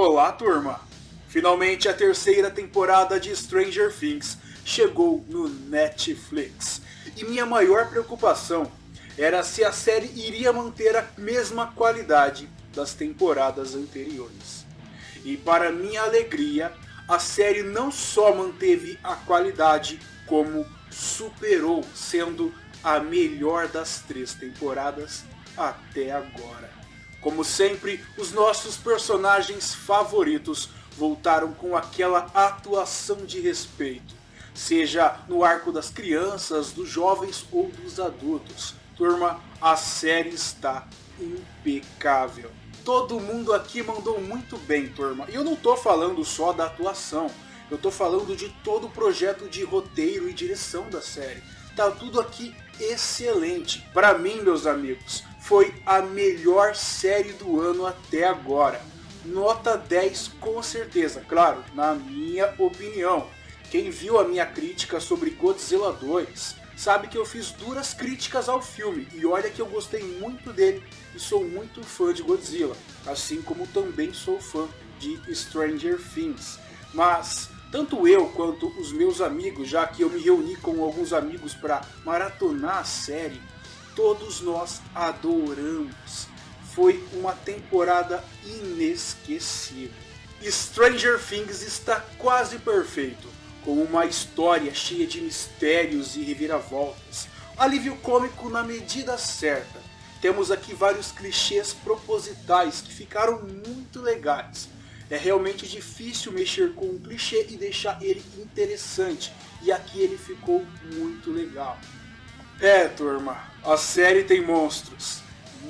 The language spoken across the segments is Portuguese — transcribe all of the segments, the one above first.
Olá, turma! Finalmente a terceira temporada de Stranger Things chegou no Netflix. E minha maior preocupação era se a série iria manter a mesma qualidade das temporadas anteriores. E para minha alegria, a série não só manteve a qualidade, como superou, sendo a melhor das 3 temporadas até agora. Como sempre, os nossos personagens favoritos voltaram com aquela atuação de respeito, seja no arco das crianças, dos jovens ou dos adultos. Turma, a série está impecável. Todo mundo aqui mandou muito bem, turma. E eu não tô falando só da atuação, eu tô falando de todo o projeto de roteiro e direção da série. Tá tudo aqui excelente. Para mim, meus amigos, foi a melhor série do ano até agora. Nota 10 com certeza, claro, na minha opinião. Quem viu a minha crítica sobre Godzilla 2 sabe que eu fiz duras críticas ao filme. E olha que eu gostei muito dele e sou muito fã de Godzilla. Assim como também sou fã de Stranger Things. Mas tanto eu quanto os meus amigos, já que eu me reuni com alguns amigos para maratonar a série, todos nós adoramos. Foi uma temporada inesquecível. Stranger Things está quase perfeito, com uma história cheia de mistérios e reviravoltas. Alívio cômico na medida certa. Temos aqui vários clichês propositais que ficaram muito legais. É realmente difícil mexer com um clichê e deixar ele interessante. E aqui ele ficou muito legal. Turma, a série tem monstros,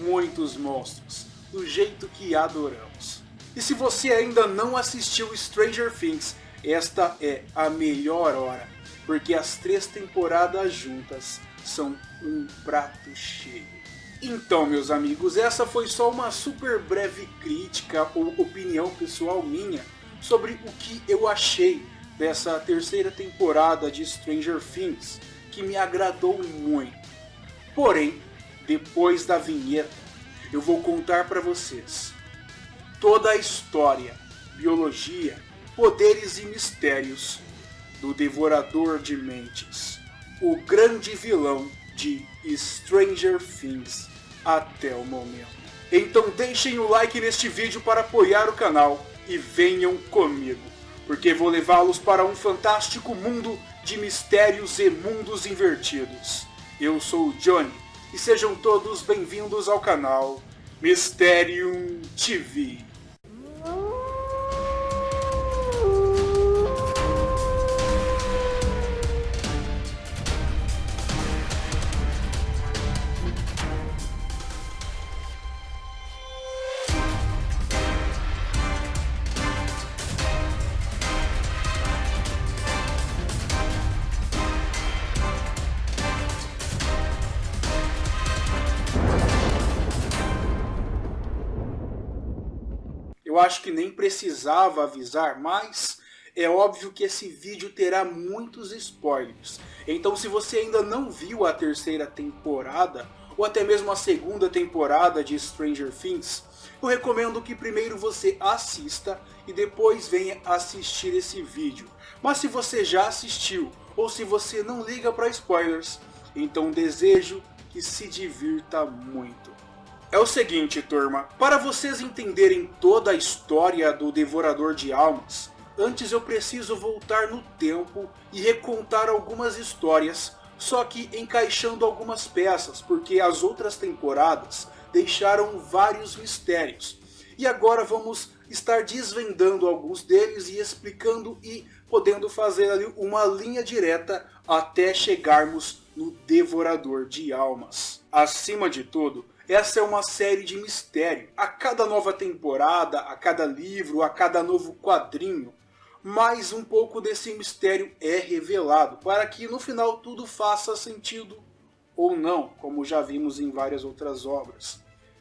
muitos monstros, do jeito que adoramos. E se você ainda não assistiu Stranger Things, esta é a melhor hora, porque as 3 temporadas juntas são um prato cheio. Então, meus amigos, essa foi só uma super breve crítica ou opinião pessoal minha sobre o que eu achei dessa terceira temporada de Stranger Things, que me agradou muito. Porém, depois da vinheta, eu vou contar para vocês toda a história, biologia, poderes e mistérios do Devorador de Mentes, o grande vilão de Stranger Things até o momento. Então deixem o like neste vídeo para apoiar o canal e venham comigo, porque vou levá-los para um fantástico mundo de mistérios e mundos invertidos. Eu sou o Johnny e sejam todos bem-vindos ao canal Mysterium TV. Eu acho que nem precisava avisar, mas é óbvio que esse vídeo terá muitos spoilers. Então se você ainda não viu a terceira temporada, ou até mesmo a segunda temporada de Stranger Things, eu recomendo que primeiro você assista e depois venha assistir esse vídeo. Mas se você já assistiu, ou se você não liga para spoilers, então desejo que se divirta muito. É o seguinte, turma, para vocês entenderem toda a história do Devorador de Almas, antes eu preciso voltar no tempo e recontar algumas histórias, só que encaixando algumas peças, porque as outras temporadas deixaram vários mistérios. E agora vamos estar desvendando alguns deles e explicando e podendo fazer ali uma linha direta até chegarmos no Devorador de Almas. Acima de tudo, essa é uma série de mistério. A cada nova temporada, a cada livro, a cada novo quadrinho, mais um pouco desse mistério é revelado, para que no final tudo faça sentido ou não, como já vimos em várias outras obras.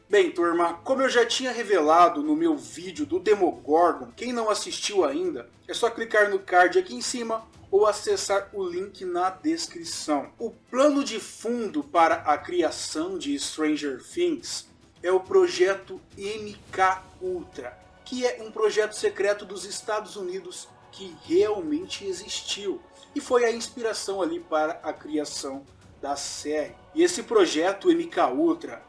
Bem, turma, como eu já tinha revelado no meu vídeo do Demogorgon, quem não assistiu ainda, é só clicar no card aqui em cima ou acessar o link na descrição. O plano de fundo para a criação de Stranger Things é o projeto MK Ultra, que é um projeto secreto dos Estados Unidos que realmente existiu e foi a inspiração ali para a criação da série. E esse projeto MK Ultra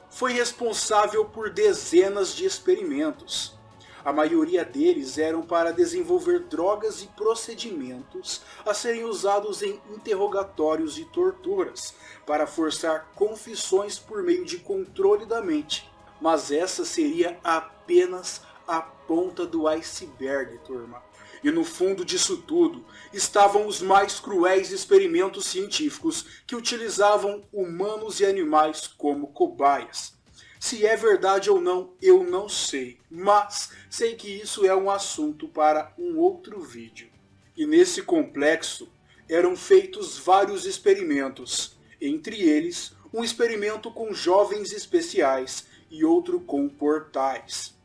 foi responsável por dezenas de experimentos. A maioria deles eram para desenvolver drogas e procedimentos a serem usados em interrogatórios e torturas, para forçar confissões por meio de controle da mente. Mas essa seria apenas a ponta do iceberg, turma. E no fundo disso tudo estavam os mais cruéis experimentos científicos que utilizavam humanos e animais como cobaias. Se é verdade ou não, eu não sei, mas sei que isso é um assunto para um outro vídeo. E nesse complexo eram feitos vários experimentos, entre eles um experimento com jovens especiais e outro com portais.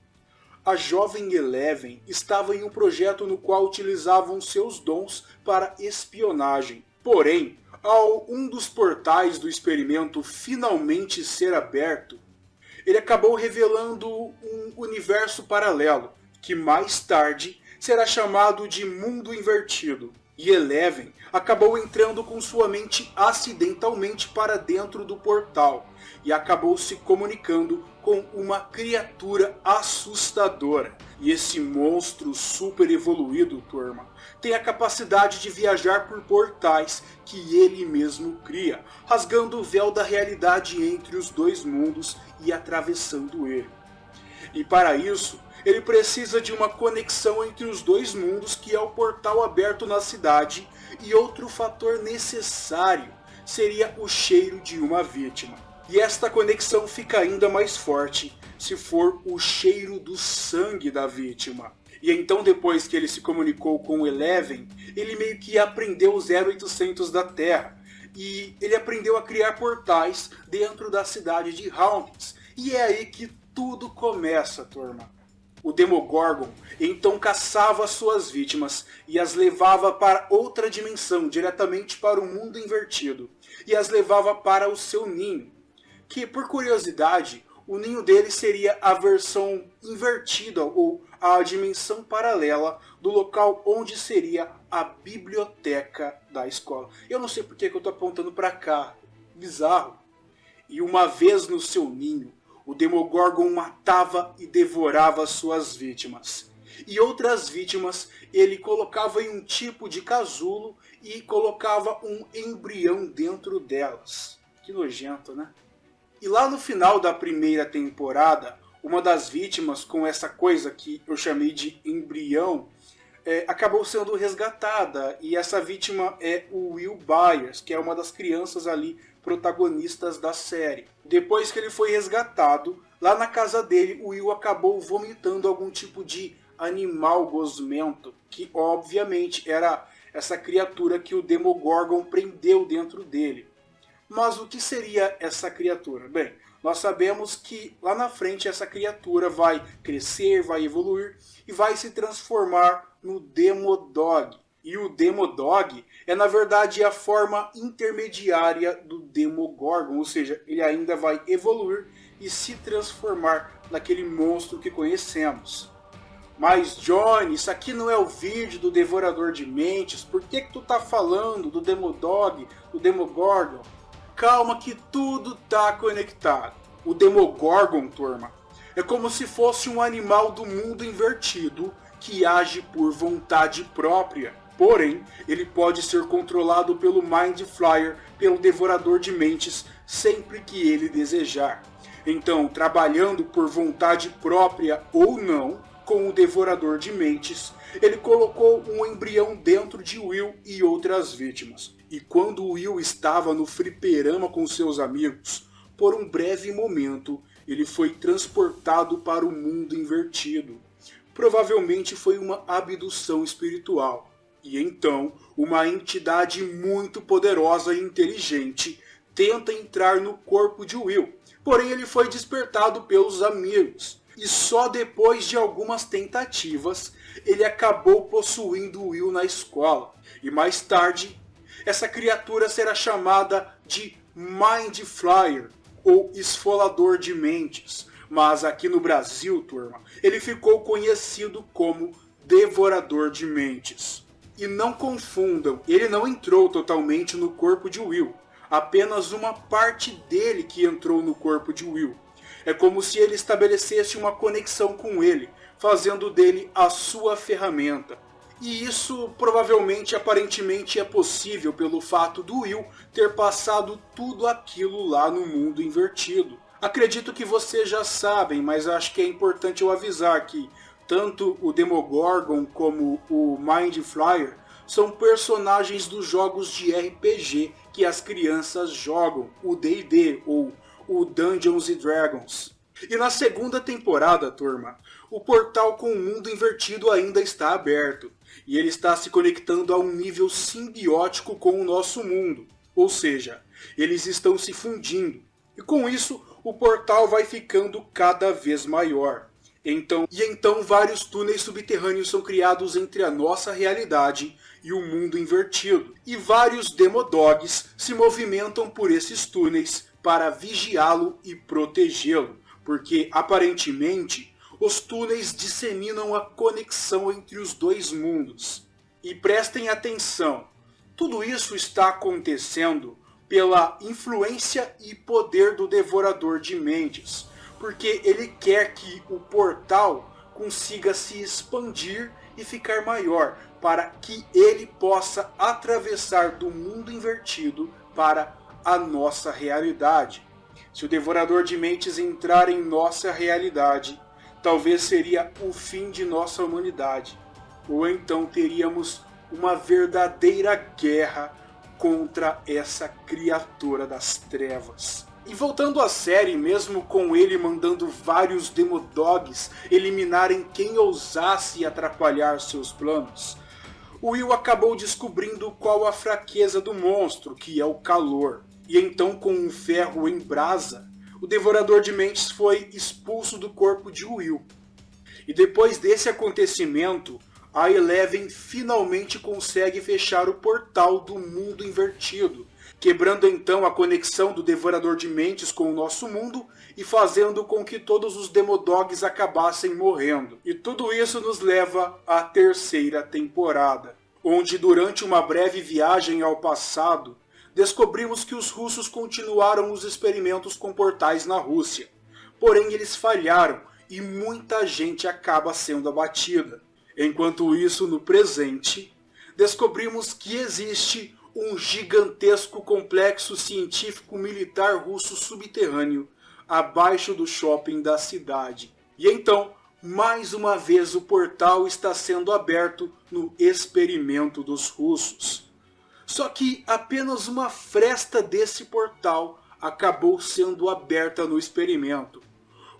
A jovem Eleven estava em um projeto no qual utilizavam seus dons para espionagem. Porém, ao um dos portais do experimento finalmente ser aberto, ele acabou revelando um universo paralelo, que mais tarde será chamado de Mundo Invertido. E Eleven acabou entrando com sua mente acidentalmente para dentro do portal e acabou se comunicando com uma criatura assustadora. E esse monstro super evoluído, turma, tem a capacidade de viajar por portais que ele mesmo cria, rasgando o véu da realidade entre os dois mundos e atravessando ele. E para isso, ele precisa de uma conexão entre os dois mundos, que é o portal aberto na cidade, e outro fator necessário seria o cheiro de uma vítima. E esta conexão fica ainda mais forte se for o cheiro do sangue da vítima. E então, depois que ele se comunicou com o Eleven, ele meio que aprendeu os 0800 da Terra. E ele aprendeu a criar portais dentro da cidade de Hawkins. E é aí que tudo começa, turma. O Demogorgon então caçava suas vítimas e as levava para outra dimensão, diretamente para o mundo invertido. E as levava para o seu ninho, que, por curiosidade, o ninho dele seria a versão invertida ou a dimensão paralela do local onde seria a biblioteca da escola. Eu não sei porque que eu estou apontando para cá, bizarro. E uma vez no seu ninho, o Demogorgon matava e devorava suas vítimas. E outras vítimas ele colocava em um tipo de casulo e colocava um embrião dentro delas. Que nojento, né? E lá no final da primeira temporada, uma das vítimas com essa coisa que eu chamei de embrião, acabou sendo resgatada. E essa vítima é o Will Byers, que é uma das crianças ali protagonistas da série. Depois que ele foi resgatado, lá na casa dele, o Will acabou vomitando algum tipo de animal gosmento, que obviamente era essa criatura que o Demogorgon prendeu dentro dele. Mas o que seria essa criatura? Bem, nós sabemos que lá na frente essa criatura vai crescer, vai evoluir e vai se transformar no Demodog. E o Demodog é na verdade a forma intermediária do Demogorgon, ou seja, ele ainda vai evoluir e se transformar naquele monstro que conhecemos. Mas Johnny, isso aqui não é o vídeo do Devorador de Mentes, por que tu tá falando do Demodog, do Demogorgon? Calma que tudo tá conectado. O Demogorgon, turma, é como se fosse um animal do mundo invertido que age por vontade própria. Porém, ele pode ser controlado pelo Mind Flayer, pelo Devorador de Mentes, sempre que ele desejar. Então, trabalhando por vontade própria ou não, com o Devorador de Mentes, ele colocou um embrião dentro de Will e outras vítimas. E quando Will estava no fliperama com seus amigos, por um breve momento, ele foi transportado para o mundo invertido. Provavelmente foi uma abdução espiritual. E então, uma entidade muito poderosa e inteligente tenta entrar no corpo de Will. Porém, ele foi despertado pelos amigos. E só depois de algumas tentativas, ele acabou possuindo Will na escola. E mais tarde, essa criatura será chamada de Mind Flayer, ou Esfolador de Mentes. Mas aqui no Brasil, turma, ele ficou conhecido como Devorador de Mentes. E não confundam, ele não entrou totalmente no corpo de Will. Apenas uma parte dele que entrou no corpo de Will. É como se ele estabelecesse uma conexão com ele, fazendo dele a sua ferramenta. E isso provavelmente, aparentemente, é possível pelo fato do Will ter passado tudo aquilo lá no mundo invertido. Acredito que vocês já sabem, mas acho que é importante eu avisar que tanto o Demogorgon como o Mind Flayer são personagens dos jogos de RPG que as crianças jogam, o D&D ou o Dungeons & Dragons. E na segunda temporada, turma, o portal com o mundo invertido ainda está aberto, e ele está se conectando a um nível simbiótico com o nosso mundo, ou seja, eles estão se fundindo, e com isso o portal vai ficando cada vez maior. Então vários túneis subterrâneos são criados entre a nossa realidade e o mundo invertido, e vários Demodogs se movimentam por esses túneis para vigiá-lo e protegê-lo, porque aparentemente os túneis disseminam a conexão entre os dois mundos. E prestem atenção, tudo isso está acontecendo pela influência e poder do Devorador de Mentes, porque ele quer que o portal consiga se expandir e ficar maior, para que ele possa atravessar do mundo invertido para a nossa realidade. Se o Devorador de Mentes entrar em nossa realidade, talvez seria o fim de nossa humanidade, ou então teríamos uma verdadeira guerra contra essa criatura das trevas. E voltando à série, mesmo com ele mandando vários Demodogs eliminarem quem ousasse atrapalhar seus planos, o Will acabou descobrindo qual a fraqueza do monstro, que é o calor. E então, com um ferro em brasa, o Devorador de Mentes foi expulso do corpo de Will. E depois desse acontecimento, a Eleven finalmente consegue fechar o portal do mundo invertido, quebrando então a conexão do Devorador de Mentes com o nosso mundo e fazendo com que todos os Demodogs acabassem morrendo. E tudo isso nos leva à terceira temporada, onde durante uma breve viagem ao passado, descobrimos que os russos continuaram os experimentos com portais na Rússia. Porém, eles falharam e muita gente acaba sendo abatida. Enquanto isso, no presente, descobrimos que existe um gigantesco complexo científico-militar russo subterrâneo abaixo do shopping da cidade. E então, mais uma vez, o portal está sendo aberto no experimento dos russos. Só que apenas uma fresta desse portal acabou sendo aberta no experimento,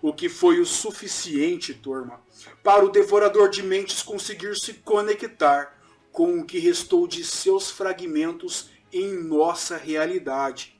o que foi o suficiente, turma, para o Devorador de Mentes conseguir se conectar com o que restou de seus fragmentos em nossa realidade.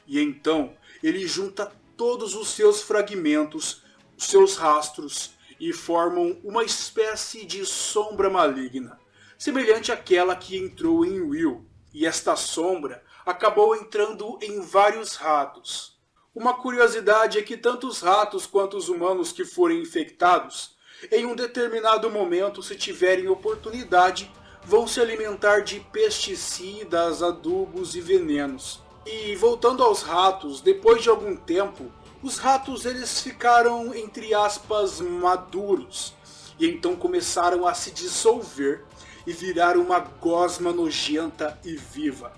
E então ele junta todos os seus fragmentos, os seus rastros, e formam uma espécie de sombra maligna, semelhante àquela que entrou em Will. E esta sombra acabou entrando em vários ratos. Uma curiosidade é que tanto os ratos quanto os humanos que forem infectados, em um determinado momento, se tiverem oportunidade, vão se alimentar de pesticidas, adubos e venenos. E voltando aos ratos, depois de algum tempo, os ratos eles ficaram, entre aspas, maduros, e então começaram a se dissolver e virar uma gosma nojenta e viva,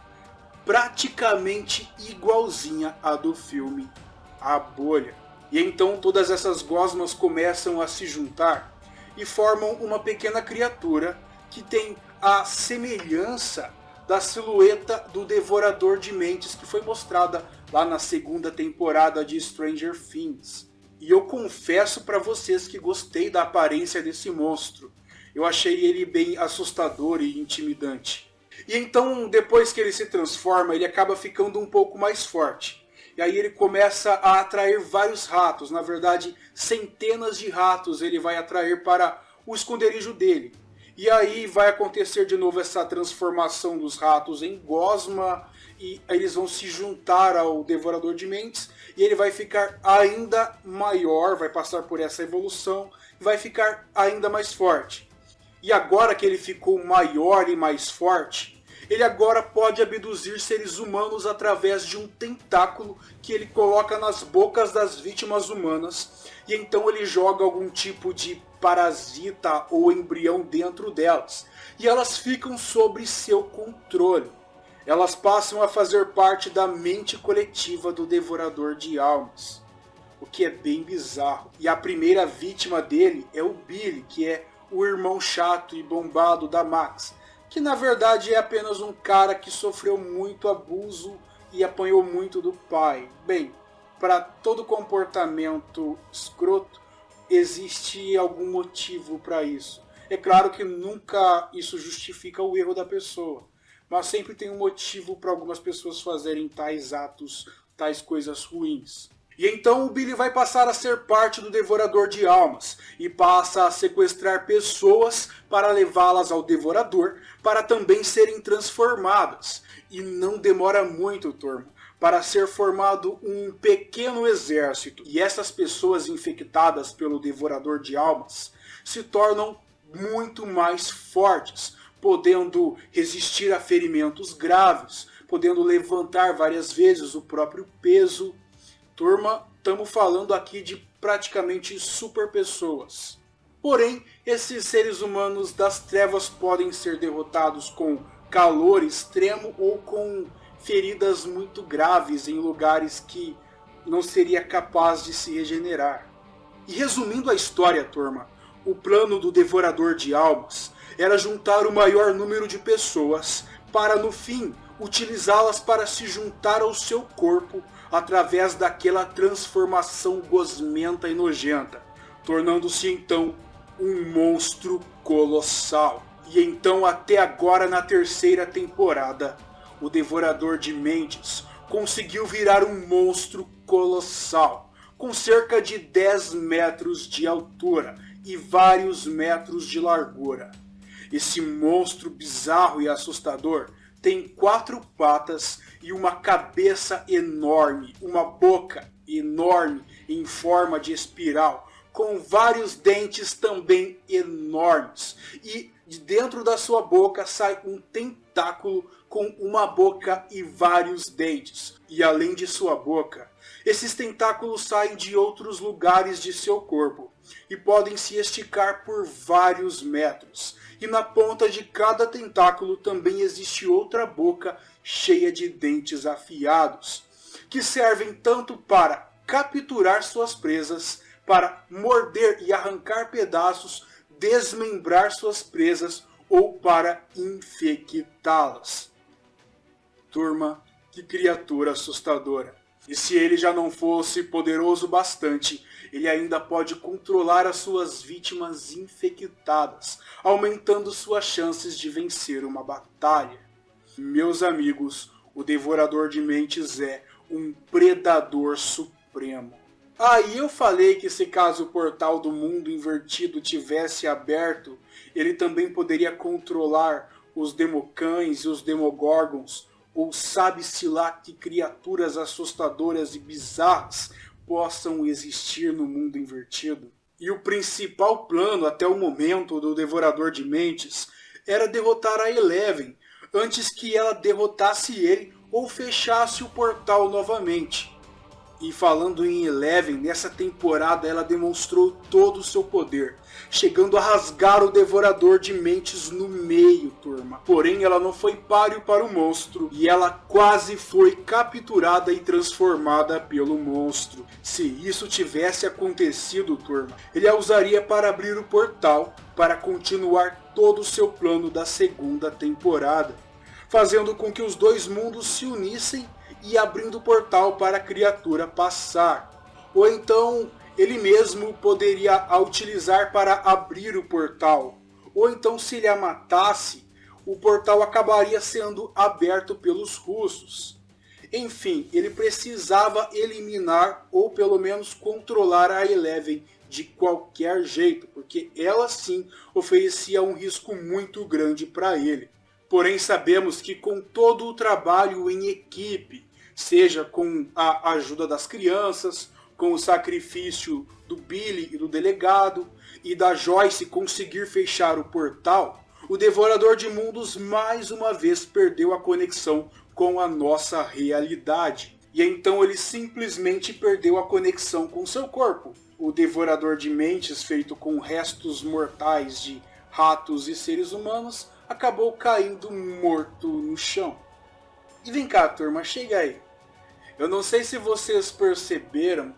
praticamente igualzinha à do filme A Bolha. E então todas essas gosmas começam a se juntar e formam uma pequena criatura que tem a semelhança da silhueta do Devorador de Mentes que foi mostrada lá na segunda temporada de Stranger Things. E eu confesso para vocês que gostei da aparência desse monstro. Eu achei ele bem assustador e intimidante. E então, depois que ele se transforma, ele acaba ficando um pouco mais forte. E aí ele começa a atrair vários ratos, na verdade, centenas de ratos ele vai atrair para o esconderijo dele. E aí vai acontecer de novo essa transformação dos ratos em gosma, e eles vão se juntar ao Devorador de Mentes, e ele vai ficar ainda maior, vai passar por essa evolução, vai ficar ainda mais forte. E agora que ele ficou maior e mais forte, ele agora pode abduzir seres humanos através de um tentáculo que ele coloca nas bocas das vítimas humanas, e então ele joga algum tipo de parasita ou embrião dentro delas, e elas ficam sob seu controle. Elas passam a fazer parte da mente coletiva do Devorador de Almas, o que é bem bizarro. E a primeira vítima dele é o Billy, que é o irmão chato e bombado da Max, que na verdade é apenas um cara que sofreu muito abuso e apanhou muito do pai. Bem, para todo comportamento escroto existe algum motivo para isso. É claro que nunca isso justifica o erro da pessoa, mas sempre tem um motivo para algumas pessoas fazerem tais atos, tais coisas ruins. E então o Billy vai passar a ser parte do Devorador de Almas e passa a sequestrar pessoas para levá-las ao Devorador para também serem transformadas. E não demora muito, turma, para ser formado um pequeno exército. E essas pessoas infectadas pelo Devorador de Almas se tornam muito mais fortes, podendo resistir a ferimentos graves, podendo levantar várias vezes o próprio peso. Turma, estamos falando aqui de praticamente super pessoas. Porém, esses seres humanos das trevas podem ser derrotados com calor extremo ou com feridas muito graves em lugares que não seria capaz de se regenerar. E resumindo a história, turma, o plano do Devorador de Almas era juntar o maior número de pessoas para, no fim, utilizá-las para se juntar ao seu corpo através daquela transformação gosmenta e nojenta, tornando-se então um monstro colossal. E então, até agora na terceira temporada, o Devorador de Mentes conseguiu virar um monstro colossal, com cerca de 10 metros de altura e vários metros de largura. Esse monstro bizarro e assustador tem 4 patas e uma cabeça enorme, uma boca enorme em forma de espiral, com vários dentes também enormes. E de dentro da sua boca sai um tentáculo com uma boca e vários dentes. E além de sua boca, esses tentáculos saem de outros lugares de seu corpo e podem se esticar por vários metros. E na ponta de cada tentáculo também existe outra boca cheia de dentes afiados, que servem tanto para capturar suas presas, para morder e arrancar pedaços, desmembrar suas presas ou para infectá-las. Turma, que criatura assustadora. E se ele já não fosse poderoso bastante, ele ainda pode controlar as suas vítimas infectadas, aumentando suas chances de vencer uma batalha. Meus amigos, o Devorador de Mentes é um predador supremo. Aí eu falei que se caso o portal do mundo invertido tivesse aberto, ele também poderia controlar os Democães e os Demogorgons, ou sabe-se lá que criaturas assustadoras e bizarras possam existir no mundo invertido. E o principal plano até o momento do Devorador de Mentes era derrotar a Eleven, antes que ela derrotasse ele ou fechasse o portal novamente. E falando em Eleven, nessa temporada ela demonstrou todo o seu poder, chegando a rasgar o Devorador de Mentes no meio, turma. Porém, ela não foi páreo para o monstro, e ela quase foi capturada e transformada pelo monstro. Se isso tivesse acontecido, turma, ele a usaria para abrir o portal, para continuar todo o seu plano da segunda temporada, fazendo com que os dois mundos se unissem e abrindo o portal para a criatura passar. Ou então ele mesmo poderia a utilizar para abrir o portal. Ou então, se ele a matasse, o portal acabaria sendo aberto pelos russos. Enfim, ele precisava eliminar ou pelo menos controlar a Eleven de qualquer jeito, porque ela sim oferecia um risco muito grande para ele. Porém, sabemos que com todo o trabalho em equipe, seja com a ajuda das crianças, com o sacrifício do Billy e do delegado, e da Joyce conseguir fechar o portal, o Devorador de Mundos mais uma vez perdeu a conexão com a nossa realidade. E então ele simplesmente perdeu a conexão com seu corpo. O Devorador de Mentes, feito com restos mortais de ratos e seres humanos, acabou caindo morto no chão. E vem cá, turma, chega aí. Eu não sei se vocês perceberam,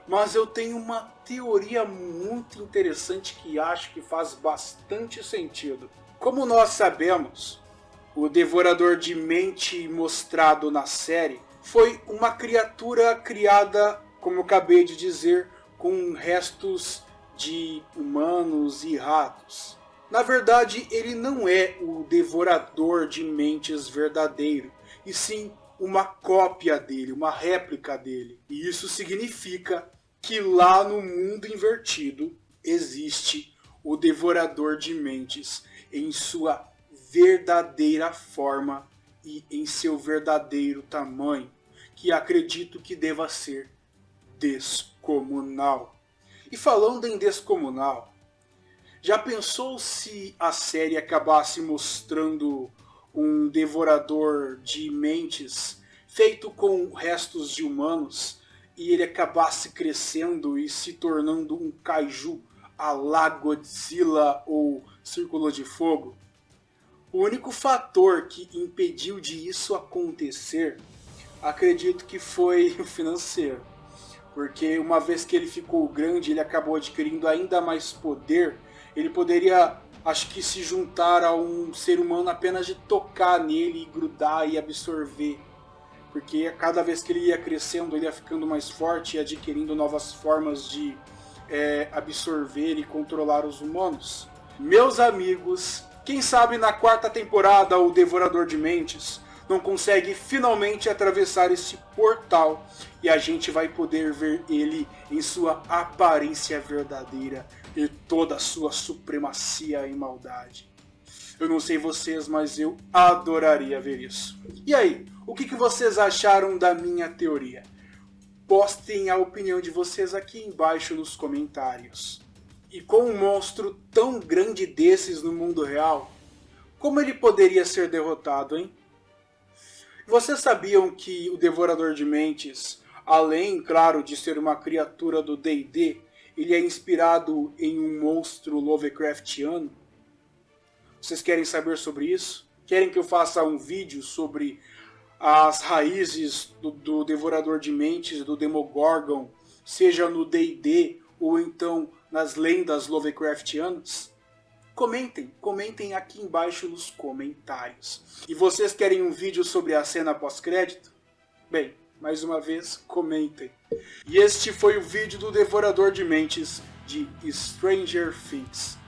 mas eu tenho uma teoria muito interessante que acho que faz bastante sentido. Como nós sabemos, o Devorador de Mente mostrado na série foi uma criatura criada, como eu acabei de dizer, com restos de humanos e ratos. Na verdade, ele não é o Devorador de Mentes verdadeiro, e sim uma cópia dele, uma réplica dele. E isso significa que lá no mundo invertido existe o Devorador de Mentes em sua verdadeira forma e em seu verdadeiro tamanho, que acredito que deva ser descomunal. E falando em descomunal, já pensou se a série acabasse mostrando um Devorador de Mentes feito com restos de humanos e ele acabasse crescendo e se tornando um kaiju à la Godzilla ou Círculo de Fogo? O único fator que impediu de isso acontecer, acredito que foi o financeiro. Porque uma vez que ele ficou grande, ele acabou adquirindo ainda mais poder, ele poderia, acho que, se juntar a um ser humano apenas de tocar nele, e grudar e absorver. Porque cada vez que ele ia crescendo, ele ia ficando mais forte e adquirindo novas formas de absorver e controlar os humanos. Meus amigos, quem sabe na quarta temporada o Devorador de Mentes não consegue finalmente atravessar esse portal e a gente vai poder ver ele em sua aparência verdadeira e toda a sua supremacia e maldade. Eu não sei vocês, mas eu adoraria ver isso. E aí, o que vocês acharam da minha teoria? Postem a opinião de vocês aqui embaixo nos comentários. E com um monstro tão grande desses no mundo real, como ele poderia ser derrotado, hein? Vocês sabiam que o Devorador de Mentes, além, claro, de ser uma criatura do D&D, ele é inspirado em um monstro Lovecraftiano? Vocês querem saber sobre isso? Querem que eu faça um vídeo sobre as raízes do Devorador de Mentes, do Demogorgon, seja no D&D ou então nas lendas Lovecraftianas? Comentem aqui embaixo nos comentários. E vocês querem um vídeo sobre a cena pós-crédito? Bem, mais uma vez, comentem. E este foi o vídeo do Devorador de Mentes de Stranger Things.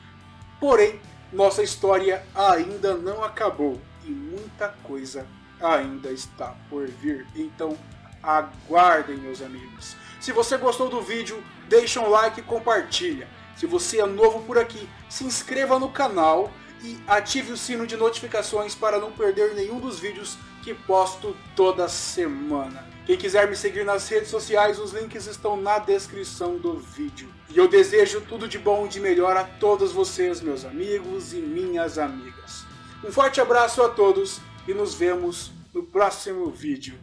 Porém, nossa história ainda não acabou e muita coisa ainda está por vir. Então, aguardem, meus amigos. Se você gostou do vídeo, deixa um like e compartilha. Se você é novo por aqui, se inscreva no canal e ative o sino de notificações para não perder nenhum dos vídeos que posto toda semana. Quem quiser me seguir nas redes sociais, os links estão na descrição do vídeo. E eu desejo tudo de bom e de melhor a todos vocês, meus amigos e minhas amigas. Um forte abraço a todos e nos vemos no próximo vídeo.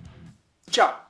Tchau!